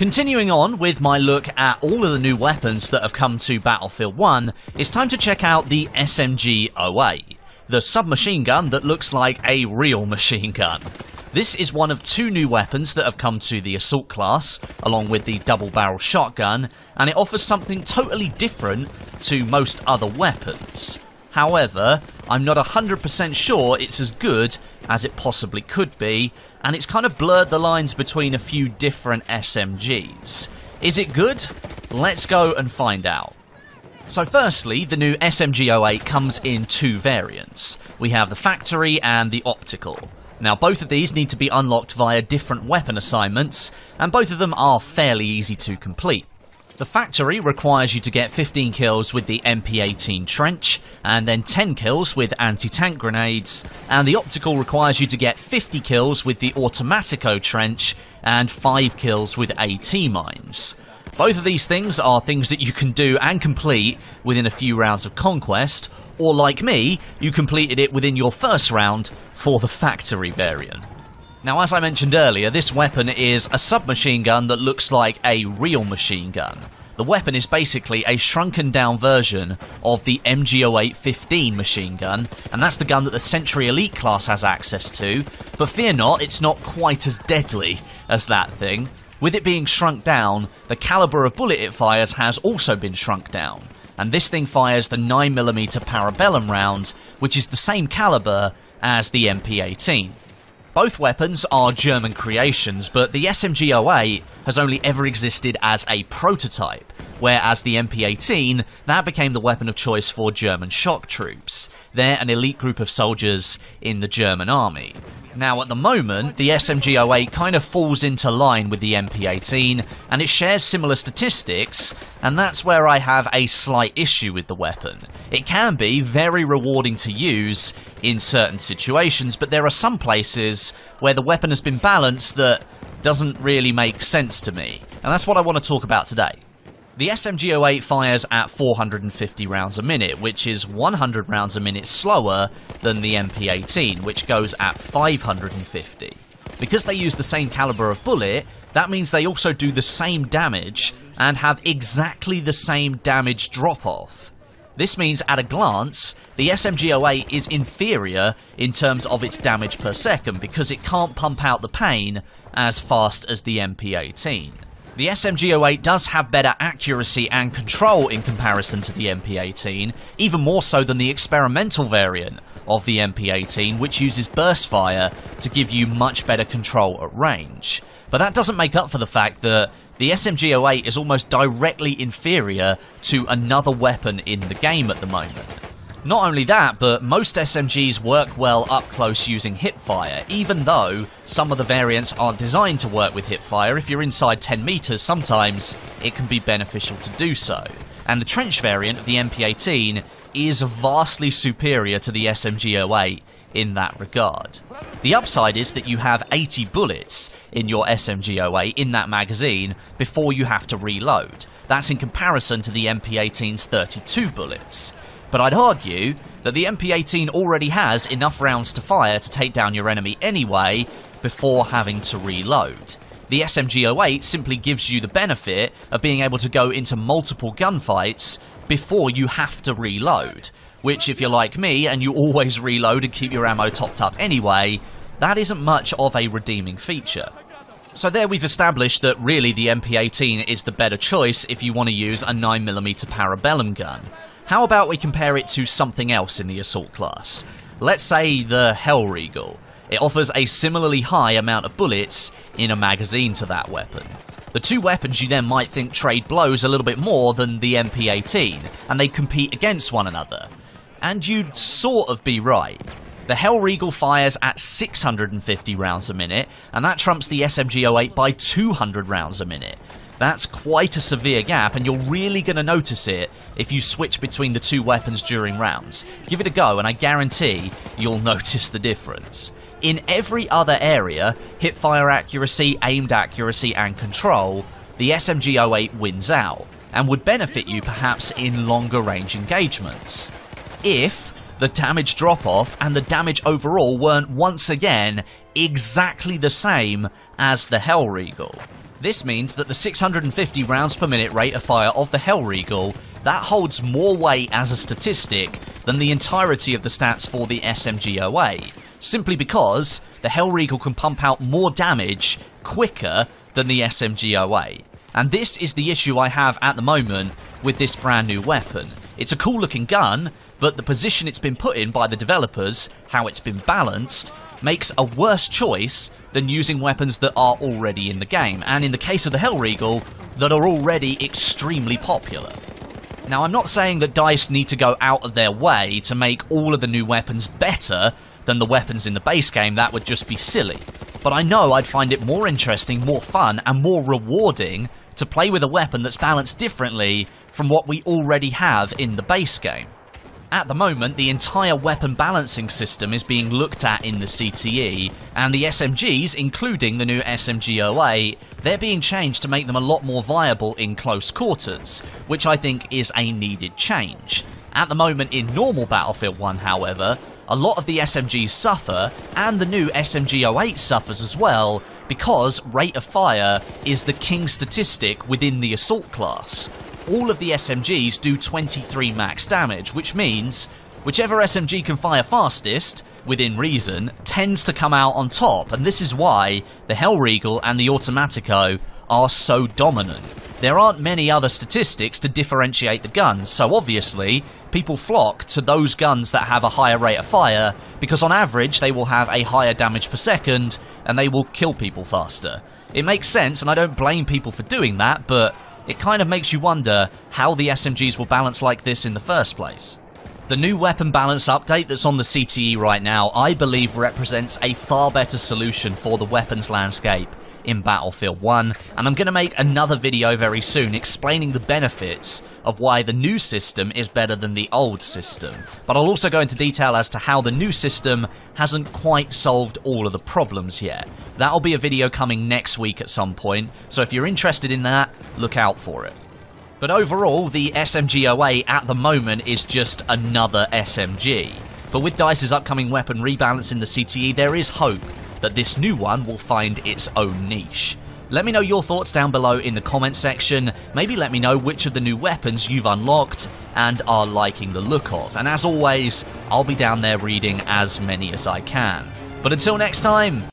Continuing on with my look at all of the new weapons that have come to Battlefield 1, it's time to check out the SMG IT, the submachine gun that looks like a real machine gun. This is one of two new weapons that have come to the Assault class, along with the double-barrel shotgun, and it offers something totally different to most other weapons. However, I'm not 100% sure it's as good as it possibly could be, and it's kind of blurred the lines between a few different SMGs. Is it good? Let's go and find out. So firstly, the new SMG IT comes in two variants. We have the factory and the optical. Now both of these need to be unlocked via different weapon assignments, and both of them are fairly easy to complete. The factory requires you to get 15 kills with the MP18 trench, and then 10 kills with anti-tank grenades, and the optical requires you to get 50 kills with the Automatico trench, and 5 kills with AT mines. Both of these things are things that you can do and complete within a few rounds of Conquest, or like me, you completed it within your first round for the factory variant. Now, as I mentioned earlier, this weapon is a submachine gun that looks like a real machine gun. The weapon is basically a shrunken down version of the MG08-15 machine gun, and that's the gun that the Century Elite class has access to, but fear not, it's not quite as deadly as that thing. With it being shrunk down, the caliber of bullet it fires has also been shrunk down, and this thing fires the 9mm Parabellum round, which is the same caliber as the MP18. Both weapons are German creations, but the SMG IT has only ever existed as a prototype, whereas the MP18, that became the weapon of choice for German shock troops. They're an elite group of soldiers in the German army. Now at the moment, the SMG IT kind of falls into line with the MP18, and it shares similar statistics, and that's where I have a slight issue with the weapon. It can be very rewarding to use in certain situations, but there are some places where the weapon has been balanced that doesn't really make sense to me, and that's what I want to talk about today. The SMG IT fires at 450 rounds a minute, which is 100 rounds a minute slower than the MP18, which goes at 550. Because they use the same caliber of bullet, that means they also do the same damage and have exactly the same damage drop-off. This means at a glance, the SMG IT is inferior in terms of its damage per second because it can't pump out the pain as fast as the MP18. The SMG IT does have better accuracy and control in comparison to the MP18, even more so than the experimental variant of the MP18, which uses burst fire to give you much better control at range. But that doesn't make up for the fact that the SMG IT is almost directly inferior to another weapon in the game at the moment. Not only that, but most SMGs work well up close using hipfire, even though some of the variants aren't designed to work with hipfire. If you're inside 10 meters, sometimes it can be beneficial to do so. And the trench variant of the MP18 is vastly superior to the SMG IT in that regard. The upside is that you have 80 bullets in your SMG IT in that magazine before you have to reload. That's in comparison to the MP18's 32 bullets. But I'd argue that the MP18 already has enough rounds to fire to take down your enemy anyway, before having to reload. The SMG IT simply gives you the benefit of being able to go into multiple gunfights before you have to reload, which if you're like me and you always reload and keep your ammo topped up anyway, that isn't much of a redeeming feature. So there we've established that really the MP18 is the better choice if you want to use a 9mm Parabellum gun. How about we compare it to something else in the Assault class? Let's say the Hellriegel. It offers a similarly high amount of bullets in a magazine to that weapon. The two weapons you then might think trade blows a little bit more than the MP18, and they compete against one another. And you'd sort of be right. The Hellriegel fires at 650 rounds a minute, and that trumps the SMG IT by 200 rounds a minute. That's quite a severe gap, and you're really going to notice it if you switch between the two weapons during rounds. Give it a go, and I guarantee you'll notice the difference. In every other area, hipfire accuracy, aimed accuracy, and control, the SMG IT wins out, and would benefit you perhaps in longer range engagements. If the damage drop-off and the damage overall weren't once again exactly the same as the Hellriegel. This means that the 650 rounds per minute rate of fire of the Hellriegel, that holds more weight as a statistic than the entirety of the stats for the SMG OA, simply because the Hellriegel can pump out more damage quicker than the SMG OA. And this is the issue I have at the moment with this brand new weapon. It's a cool looking gun, but the position it's been put in by the developers, how it's been balanced, makes a worse choice than using weapons that are already in the game, and in the case of the Hellriegel, that are already extremely popular. Now, I'm not saying that DICE need to go out of their way to make all of the new weapons better than the weapons in the base game. That would just be silly. But I know I'd find it more interesting, more fun, and more rewarding to play with a weapon that's balanced differently from what we already have in the base game. At the moment, the entire weapon balancing system is being looked at in the CTE, and the SMGs, including the new SMG OA, they're being changed to make them a lot more viable in close quarters, which I think is a needed change. At the moment in normal Battlefield 1, however, a lot of the SMGs suffer, and the new SMG 08 suffers as well, because rate of fire is the king statistic within the assault class. All of the SMGs do 23 max damage, which means whichever SMG can fire fastest, within reason, tends to come out on top, and this is why the Hellriegel and the Automatico are so dominant. There aren't many other statistics to differentiate the guns, so obviously people flock to those guns that have a higher rate of fire, because on average they will have a higher damage per second, and they will kill people faster. It makes sense, and I don't blame people for doing that, but it kind of makes you wonder how the SMGs will balance like this in the first place. The new weapon balance update that's on the CTE right now, I believe, represents a far better solution for the weapons landscape in Battlefield 1, and I'm going to make another video very soon explaining the benefits of why the new system is better than the old system. But I'll also go into detail as to how the new system hasn't quite solved all of the problems yet. That'll be a video coming next week at some point, so if you're interested in that, look out for it. But overall, the SMG OA at the moment is just another SMG. But with DICE's upcoming weapon rebalance in the CTE, there is hope that this new one will find its own niche. Let me know your thoughts down below in the comment section. Maybe let me know which of the new weapons you've unlocked and are liking the look of. And as always, I'll be down there reading as many as I can. But until next time,